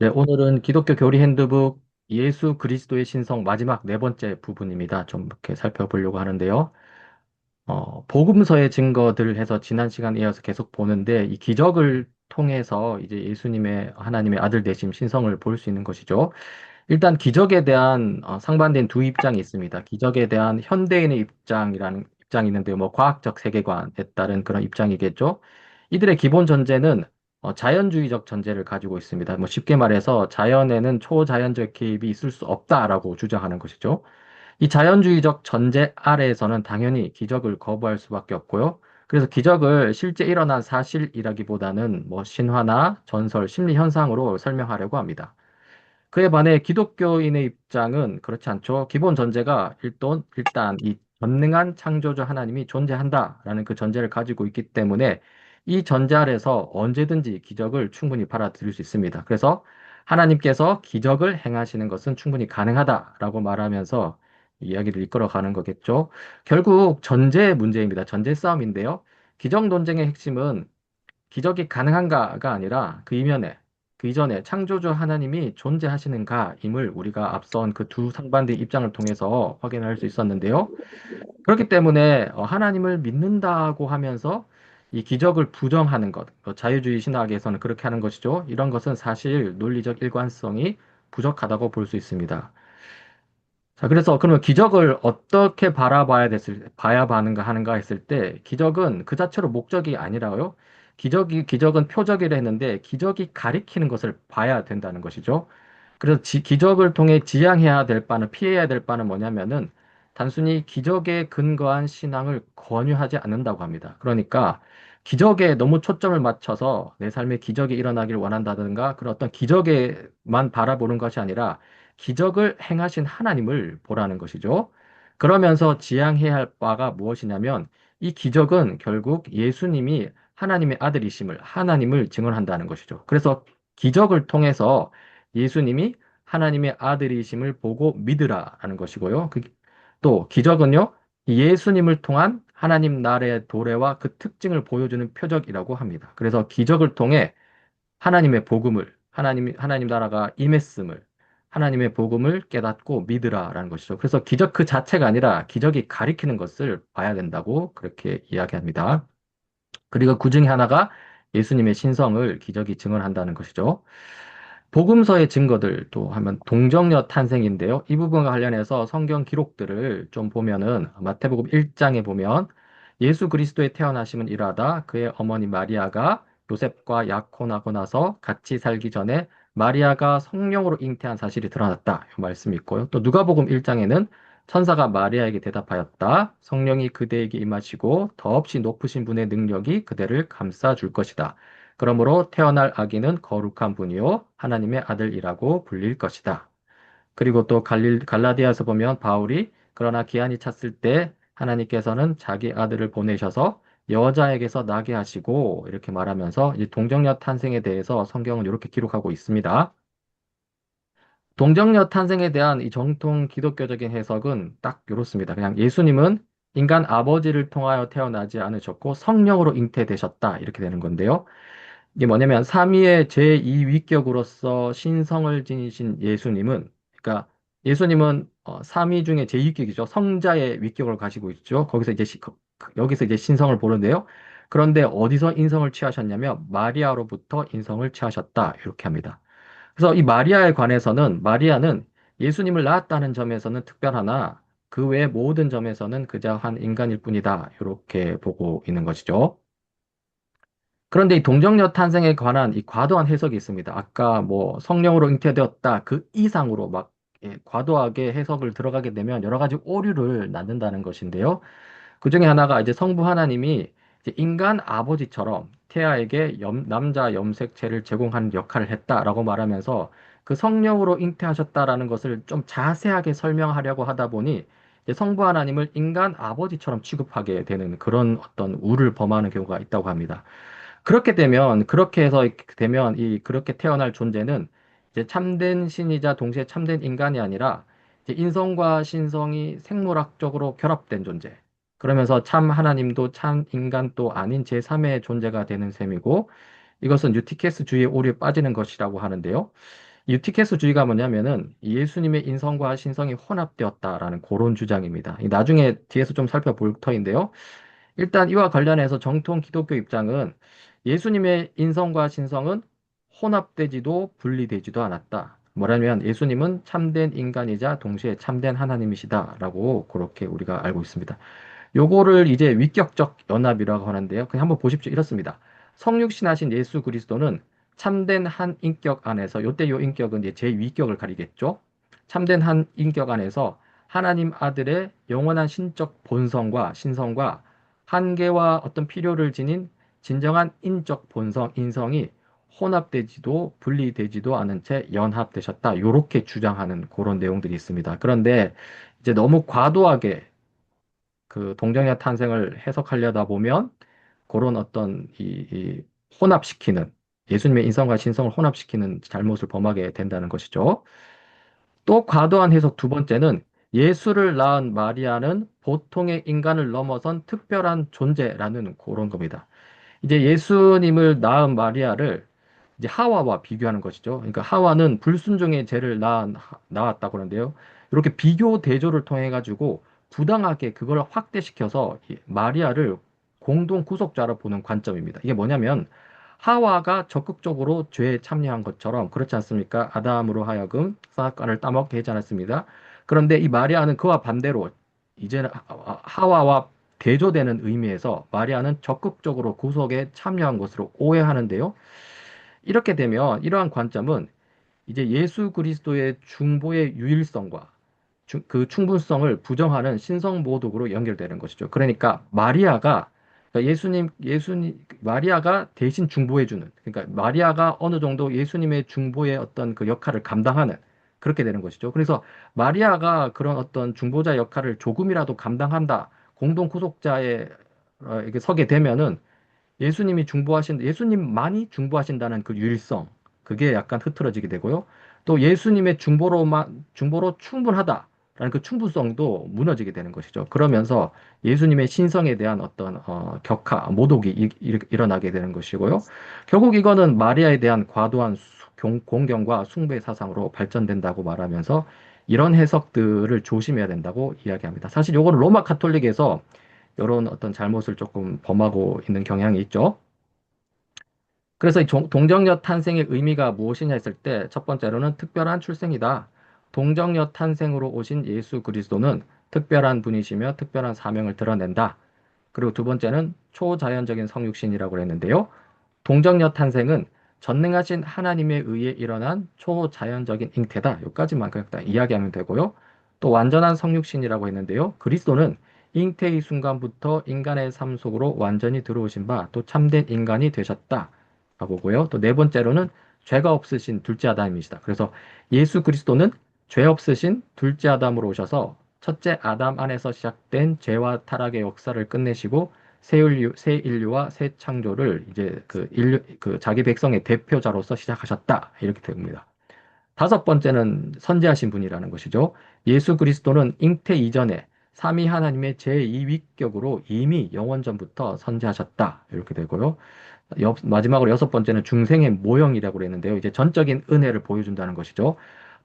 네, 오늘은 기독교 교리 핸드북 예수 그리스도의 신성 마지막 네 번째 부분입니다. 좀 이렇게 살펴보려고 하는데요. 복음서의 증거들 해서 지난 시간 이어서 계속 보는데 이 기적을 통해서 이제 예수님의 하나님의 아들 되심 신성을 볼 수 있는 것이죠. 일단 기적에 대한 상반된 두 입장이 있습니다. 기적에 대한 현대인의 입장이라는 입장이 있는데요. 뭐 과학적 세계관에 따른 그런 입장이겠죠. 이들의 기본 전제는 자연주의적 전제를 가지고 있습니다. 뭐 쉽게 말해서 자연에는 초자연적 개입이 있을 수 없다라고 주장하는 것이죠. 이 자연주의적 전제 아래에서는 당연히 기적을 거부할 수밖에 없고요. 그래서 기적을 실제 일어난 사실이라기보다는 뭐 신화나 전설, 심리 현상으로 설명하려고 합니다. 그에 반해 기독교인의 입장은 그렇지 않죠. 기본 전제가 일단 이 전능한 창조주 하나님이 존재한다라는 그 전제를 가지고 있기 때문에 이 전제 아래서 언제든지 기적을 충분히 받아들일 수 있습니다. 그래서 하나님께서 기적을 행하시는 것은 충분히 가능하다라고 말하면서 이야기를 이끌어가는 거겠죠. 결국 전제 문제입니다. 전제 싸움인데요. 기적 논쟁의 핵심은 기적이 가능한가가 아니라 그 이전에 창조주 하나님이 존재하시는가임을 우리가 앞선 그 두 상반된 입장을 통해서 확인할 수 있었는데요. 그렇기 때문에 하나님을 믿는다고 하면서 이 기적을 부정하는 것, 자유주의 신학에서는 그렇게 하는 것이죠. 이런 것은 사실 논리적 일관성이 부족하다고 볼 수 있습니다. 자, 그래서 그러면 기적을 어떻게 봐야 하는가 했을 때, 기적은 그 자체로 목적이 아니라요. 기적은 표적이라 했는데, 기적이 가리키는 것을 봐야 된다는 것이죠. 그래서 기적을 통해 지향해야 될 바는, 피해야 될 바는 뭐냐면은, 단순히 기적에 근거한 신앙을 권유하지 않는다고 합니다. 그러니까, 기적에 너무 초점을 맞춰서 내 삶에 기적이 일어나길 원한다든가, 그런 어떤 기적에만 바라보는 것이 아니라, 기적을 행하신 하나님을 보라는 것이죠. 그러면서 지향해야 할 바가 무엇이냐면 이 기적은 결국 예수님이 하나님의 아들이심을 하나님을 증언한다는 것이죠. 그래서 기적을 통해서 예수님이 하나님의 아들이심을 보고 믿으라라는 것이고요. 또 기적은요. 예수님을 통한 하나님 나라의 도래와 그 특징을 보여주는 표적이라고 합니다. 그래서 기적을 통해 하나님의 복음을, 하나님 나라가 임했음을, 하나님의 복음을 깨닫고 믿으라라는 것이죠. 그래서 기적 그 자체가 아니라 기적이 가리키는 것을 봐야 된다고 그렇게 이야기합니다. 그리고 그 중에 하나가 예수님의 신성을 기적이 증언한다는 것이죠. 복음서의 증거들 또 하면 동정녀 탄생인데요. 이 부분과 관련해서 성경 기록들을 좀 보면은 마태복음 1장에 보면 예수 그리스도의 태어나심은 이러하다. 그의 어머니 마리아가 요셉과 약혼하고 나서 같이 살기 전에 마리아가 성령으로 잉태한 사실이 드러났다. 이 말씀이 있고요. 또 누가복음 1장에는 천사가 마리아에게 대답하였다. 성령이 그대에게 임하시고 더없이 높으신 분의 능력이 그대를 감싸 줄 것이다. 그러므로 태어날 아기는 거룩한 분이요 하나님의 아들이라고 불릴 것이다. 그리고 또 갈라디아서 보면 바울이 그러나 기한이 찼을 때 하나님께서는 자기 아들을 보내셔서 여자에게서 나게 하시고 이렇게 말하면서 이 동정녀 탄생에 대해서 성경은 이렇게 기록하고 있습니다. 동정녀 탄생에 대한 이 정통 기독교적인 해석은 딱 이렇습니다. 그냥 예수님은 인간 아버지를 통하여 태어나지 않으셨고 성령으로 잉태되셨다 이렇게 되는 건데요. 이게 뭐냐면 삼위의 제2위격으로서 신성을 지니신 예수님은 그러니까 예수님은 삼위 중에 제2위격이죠. 성자의 위격을 가지고 있죠. 거기서 이제 여기서 이제 신성을 보는데요. 그런데 어디서 인성을 취하셨냐면 마리아로부터 인성을 취하셨다 이렇게 합니다. 그래서 이 마리아에 관해서는 마리아는 예수님을 낳았다는 점에서는 특별하나 그 외 모든 점에서는 그저 한 인간일 뿐이다 이렇게 보고 있는 것이죠. 그런데 이 동정녀 탄생에 관한 이 과도한 해석이 있습니다. 아까 뭐 성령으로 잉태되었다 그 이상으로 막 과도하게 해석을 들어가게 되면 여러 가지 오류를 낳는다는 것인데요. 그 중에 하나가 이제 성부 하나님이 이제 인간 아버지처럼 태아에게 남자 염색체를 제공하는 역할을 했다라고 말하면서 그 성령으로 잉태하셨다라는 것을 좀 자세하게 설명하려고 하다 보니 이제 성부 하나님을 인간 아버지처럼 취급하게 되는 그런 어떤 우를 범하는 경우가 있다고 합니다. 그렇게 해서 되면 그렇게 태어날 존재는 이제 참된 신이자 동시에 참된 인간이 아니라 이제 인성과 신성이 생물학적으로 결합된 존재. 그러면서 참 하나님도 참 인간도 아닌 제3의 존재가 되는 셈이고 이것은 유티케스주의의 오류에 빠지는 것이라고 하는데요. 유티케스주의가 뭐냐면은 예수님의 인성과 신성이 혼합되었다라는 그런 주장입니다. 나중에 뒤에서 좀 살펴볼 터인데요. 일단 이와 관련해서 정통 기독교 입장은 예수님의 인성과 신성은 혼합되지도 분리되지도 않았다. 뭐라면 예수님은 참된 인간이자 동시에 참된 하나님이시다라고 그렇게 우리가 알고 있습니다. 요거를 이제 위격적 연합이라고 하는데요. 그냥 한번 보십시오. 이렇습니다. 성육신하신 예수 그리스도는 참된 한 인격 안에서, 요때 요 인격은 이제 제2격을 가리겠죠. 참된 한 인격 안에서 하나님 아들의 영원한 신적 본성과 신성과 한계와 어떤 필요를 지닌 진정한 인적 본성, 인성이 혼합되지도 분리되지도 않은 채 연합되셨다. 요렇게 주장하는 그런 내용들이 있습니다. 그런데 이제 너무 과도하게 그 동정의 탄생을 해석하려다 보면 그런 어떤 이 혼합시키는 예수님의 인성과 신성을 혼합시키는 잘못을 범하게 된다는 것이죠. 또 과도한 해석 두 번째는 예수를 낳은 마리아는 보통의 인간을 넘어선 특별한 존재라는 그런 겁니다. 이제 예수님을 낳은 마리아를 이제 하와와 비교하는 것이죠. 그러니까 하와는 불순종의 죄를 낳았다고 그러는데요. 이렇게 비교 대조를 통해 가지고 부당하게 그걸 확대시켜서 이 마리아를 공동 구속자로 보는 관점입니다. 이게 뭐냐면 하와가 적극적으로 죄에 참여한 것처럼 그렇지 않습니까? 아담으로 하여금 선악과를 따먹게 하지 않았습니다. 그런데 이 마리아는 그와 반대로 이제는 하와와 대조되는 의미에서 마리아는 적극적으로 구속에 참여한 것으로 오해하는데요. 이렇게 되면 이러한 관점은 이제 예수 그리스도의 중보의 유일성과 그 충분성을 부정하는 신성 모독으로 연결되는 것이죠. 그러니까 마리아가 그러니까 마리아가 대신 중보해주는 그러니까 마리아가 어느 정도 예수님의 중보의 어떤 그 역할을 감당하는 그렇게 되는 것이죠. 그래서 마리아가 그런 어떤 중보자 역할을 조금이라도 감당한다, 공동 구속자에 이렇게 서게 되면은 예수님만이 중보하신다는 그 유일성, 그게 약간 흐트러지게 되고요. 또 예수님의 중보로 충분하다라는 그 충분성도 무너지게 되는 것이죠. 그러면서 예수님의 신성에 대한 어떤 격하, 모독이 일어나게 되는 것이고요. 결국 이거는 마리아에 대한 과도한 공경과 숭배 사상으로 발전된다고 말하면서 이런 해석들을 조심해야 된다고 이야기합니다. 사실 요거는 로마 카톨릭에서 이런 어떤 잘못을 조금 범하고 있는 경향이 있죠. 그래서 이 동정녀 탄생의 의미가 무엇이냐 했을 때 첫 번째로는 특별한 출생이다. 동정녀 탄생으로 오신 예수 그리스도는 특별한 분이시며 특별한 사명을 드러낸다. 그리고 두 번째는 초자연적인 성육신이라고 했는데요. 동정녀 탄생은 전능하신 하나님에 의해 일어난 초자연적인 잉태다. 여기까지만 그냥 딱 이야기하면 되고요. 또 완전한 성육신이라고 했는데요. 그리스도는 잉태의 순간부터 인간의 삶 속으로 완전히 들어오신 바 또 참된 인간이 되셨다. 라고고요. 또 네 번째로는 죄가 없으신 둘째 아담이시다. 그래서 예수 그리스도는 죄 없으신 둘째 아담으로 오셔서 첫째 아담 안에서 시작된 죄와 타락의 역사를 끝내시고 새 인류와 새 창조를 이제 그 자기 백성의 대표자로서 시작하셨다. 이렇게 됩니다. 다섯 번째는 선지하신 분이라는 것이죠. 예수 그리스도는 잉태 이전에 삼위 하나님의 제2위격으로 이미 영원 전부터 선지하셨다. 이렇게 되고요. 마지막으로 여섯 번째는 중생의 모형이라고 그랬는데요. 이제 전적인 은혜를 보여준다는 것이죠.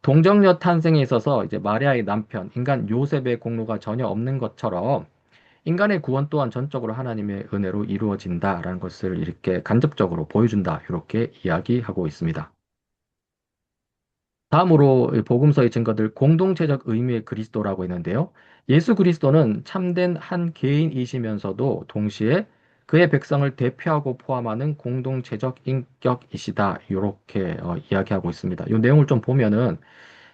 동정녀 탄생에 있어서 이제 마리아의 남편, 인간 요셉의 공로가 전혀 없는 것처럼 인간의 구원 또한 전적으로 하나님의 은혜로 이루어진다라는 것을 이렇게 간접적으로 보여준다. 이렇게 이야기하고 있습니다. 다음으로 복음서의 증거들 공동체적 의미의 그리스도라고 했는데요. 예수 그리스도는 참된 한 개인이시면서도 동시에 그의 백성을 대표하고 포함하는 공동체적 인격이시다. 이렇게 이야기하고 있습니다. 이 내용을 좀 보면은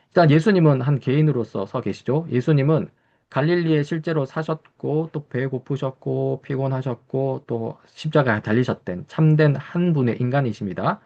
일단 예수님은 한 개인으로서 서 계시죠. 예수님은 갈릴리에 실제로 사셨고 또 배 고프셨고 피곤하셨고 또 십자가에 달리셨던 참된 한 분의 인간이십니다.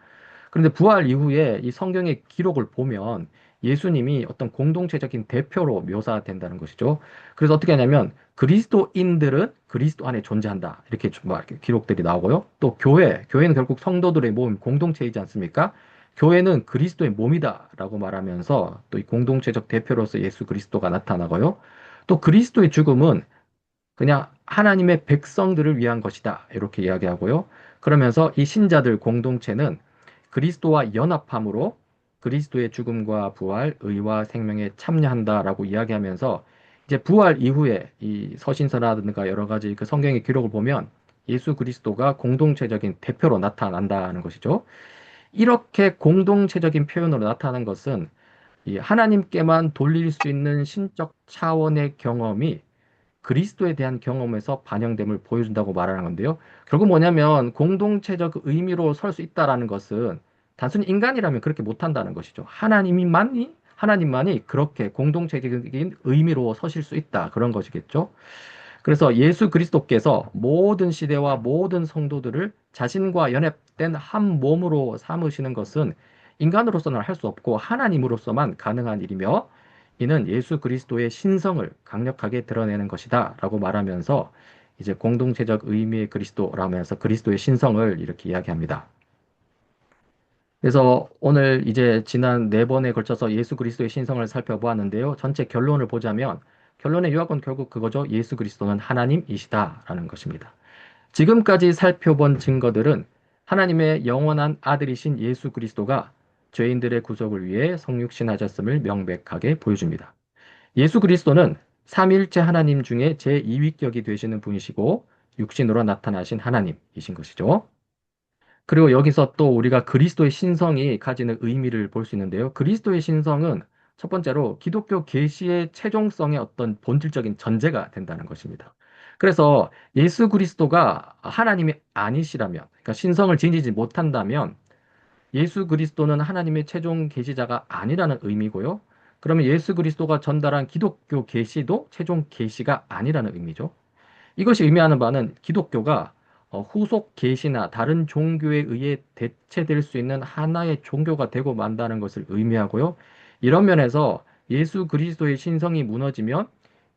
그런데 부활 이후에 이 성경의 기록을 보면 예수님이 어떤 공동체적인 대표로 묘사된다는 것이죠. 그래서 어떻게 하냐면 그리스도인들은 그리스도 안에 존재한다. 이렇게 이렇게 기록들이 나오고요. 또 교회는 결국 성도들의 모임, 공동체이지 않습니까? 교회는 그리스도의 몸이다라고 말하면서 또 이 공동체적 대표로서 예수 그리스도가 나타나고요. 또 그리스도의 죽음은 그냥 하나님의 백성들을 위한 것이다. 이렇게 이야기하고요. 그러면서 이 신자들 공동체는 그리스도와 연합함으로 그리스도의 죽음과 부활, 의와 생명에 참여한다라고 이야기하면서 이제 부활 이후에 이 서신서라든가 여러 가지 그 성경의 기록을 보면 예수 그리스도가 공동체적인 대표로 나타난다는 것이죠. 이렇게 공동체적인 표현으로 나타난 것은 이 하나님께만 돌릴 수 있는 신적 차원의 경험이 그리스도에 대한 경험에서 반영됨을 보여준다고 말하는 건데요. 결국 뭐냐면 공동체적 의미로 설 수 있다라는 것은 단순히 인간이라면 그렇게 못한다는 것이죠. 하나님만이 그렇게 공동체적인 의미로 서실 수 있다. 그런 것이겠죠. 그래서 예수 그리스도께서 모든 시대와 모든 성도들을 자신과 연합된 한 몸으로 삼으시는 것은 인간으로서는 할 수 없고 하나님으로서만 가능한 일이며 이는 예수 그리스도의 신성을 강력하게 드러내는 것이다 라고 말하면서 이제 공동체적 의미의 그리스도라면서 그리스도의 신성을 이렇게 이야기합니다. 그래서 오늘 이제 지난 네 번에 걸쳐서 예수 그리스도의 신성을 살펴보았는데요. 전체 결론을 보자면 결론의 요약은 결국 그거죠. 예수 그리스도는 하나님이시다라는 것입니다. 지금까지 살펴본 증거들은 하나님의 영원한 아들이신 예수 그리스도가 죄인들의 구속을 위해 성육신하셨음을 명백하게 보여줍니다. 예수 그리스도는 삼위일체 하나님 중에 제2위격이 되시는 분이시고 육신으로 나타나신 하나님이신 것이죠. 그리고 여기서 또 우리가 그리스도의 신성이 가지는 의미를 볼 수 있는데요. 그리스도의 신성은 첫 번째로 기독교 계시의 최종성의 어떤 본질적인 전제가 된다는 것입니다. 그래서 예수 그리스도가 하나님이 아니시라면, 그러니까 신성을 지니지 못한다면 예수 그리스도는 하나님의 최종 계시자가 아니라는 의미고요. 그러면 예수 그리스도가 전달한 기독교 계시도 최종 계시가 아니라는 의미죠. 이것이 의미하는 바는 기독교가 후속 계시나 다른 종교에 의해 대체될 수 있는 하나의 종교가 되고 만다는 것을 의미하고요. 이런 면에서 예수 그리스도의 신성이 무너지면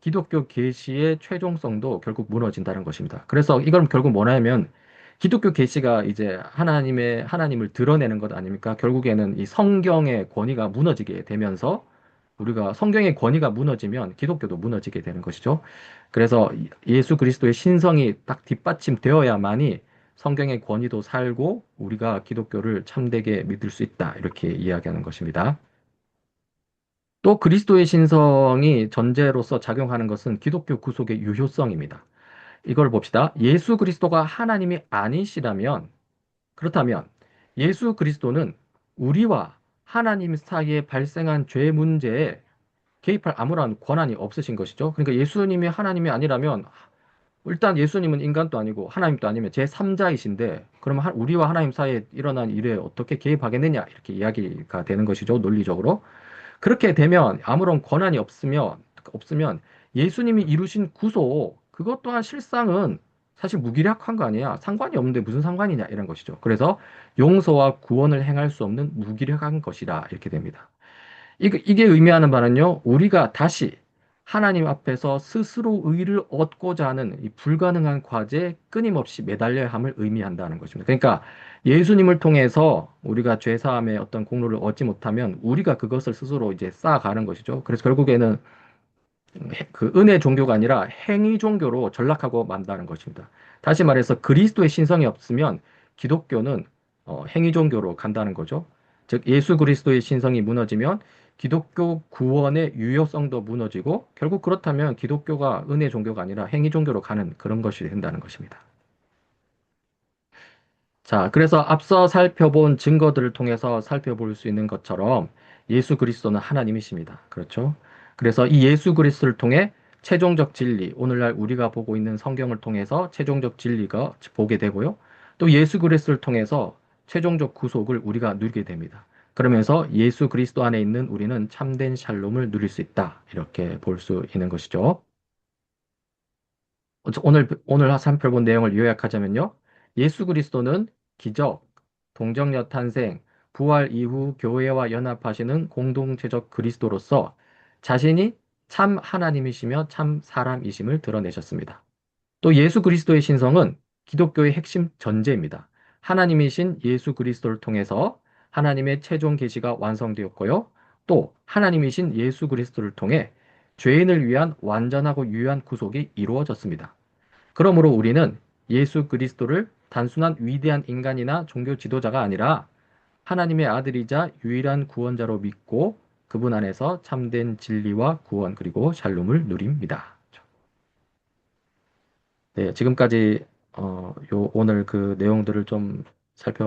기독교 계시의 최종성도 결국 무너진다는 것입니다. 그래서 이건 결국 뭐냐면 기독교 계시가 이제 하나님을 드러내는 것 아닙니까? 결국에는 이 성경의 권위가 무너지게 되면서 우리가 성경의 권위가 무너지면 기독교도 무너지게 되는 것이죠. 그래서 예수 그리스도의 신성이 딱 뒷받침되어야만이 성경의 권위도 살고 우리가 기독교를 참되게 믿을 수 있다. 이렇게 이야기하는 것입니다. 또 그리스도의 신성이 전제로서 작용하는 것은 기독교 구속의 유효성입니다. 이걸 봅시다. 예수 그리스도가 하나님이 아니시라면 그렇다면 예수 그리스도는 우리와 하나님 사이에 발생한 죄 문제에 개입할 아무런 권한이 없으신 것이죠. 그러니까 예수님이 하나님이 아니라면 일단 예수님은 인간도 아니고 하나님도 아니면 제3자이신데 그러면 우리와 하나님 사이에 일어난 일에 어떻게 개입하겠느냐 이렇게 이야기가 되는 것이죠. 논리적으로. 그렇게 되면 아무런 권한이 없으면 예수님이 이루신 구속 그것 또한 실상은 사실 무기력한 거 아니야. 상관이 없는데 무슨 상관이냐 이런 것이죠. 그래서 용서와 구원을 행할 수 없는 무기력한 것이다 이렇게 됩니다. 이게 의미하는 바는요, 우리가 다시 하나님 앞에서 스스로 의를 얻고자 하는 이 불가능한 과제에 끊임없이 매달려야 함을 의미한다는 것입니다. 그러니까 예수님을 통해서 우리가 죄사함의 어떤 공로를 얻지 못하면 우리가 그것을 스스로 이제 쌓아가는 것이죠. 그래서 결국에는 그 은혜 종교가 아니라 행위 종교로 전락하고 만다는 것입니다. 다시 말해서 그리스도의 신성이 없으면 기독교는 행위 종교로 간다는 거죠. 즉 예수 그리스도의 신성이 무너지면 기독교 구원의 유효성도 무너지고 결국 그렇다면 기독교가 은혜 종교가 아니라 행위 종교로 가는 그런 것이 된다는 것입니다. 자, 그래서 앞서 살펴본 증거들을 통해서 살펴볼 수 있는 것처럼 예수 그리스도는 하나님이십니다. 그렇죠? 그래서 이 예수 그리스도를 통해 최종적 진리, 오늘날 우리가 보고 있는 성경을 통해서 최종적 진리가 보게 되고요. 또 예수 그리스도를 통해서 최종적 구속을 우리가 누리게 됩니다. 그러면서 예수 그리스도 안에 있는 우리는 참된 샬롬을 누릴 수 있다. 이렇게 볼 수 있는 것이죠. 오늘 살펴본 내용을 요약하자면요. 예수 그리스도는 기적, 동정녀 탄생, 부활 이후 교회와 연합하시는 공동체적 그리스도로서 자신이 참 하나님이시며 참 사람이심을 드러내셨습니다. 또 예수 그리스도의 신성은 기독교의 핵심 전제입니다. 하나님이신 예수 그리스도를 통해서 하나님의 최종 계시가 완성되었고요. 또 하나님이신 예수 그리스도를 통해 죄인을 위한 완전하고 유효한 구속이 이루어졌습니다. 그러므로 우리는 예수 그리스도를 단순한 위대한 인간이나 종교 지도자가 아니라 하나님의 아들이자 유일한 구원자로 믿고 그분 안에서 참된 진리와 구원 그리고 샬롬을 누립니다. 네, 지금까지 오늘 그 내용들을 좀 살펴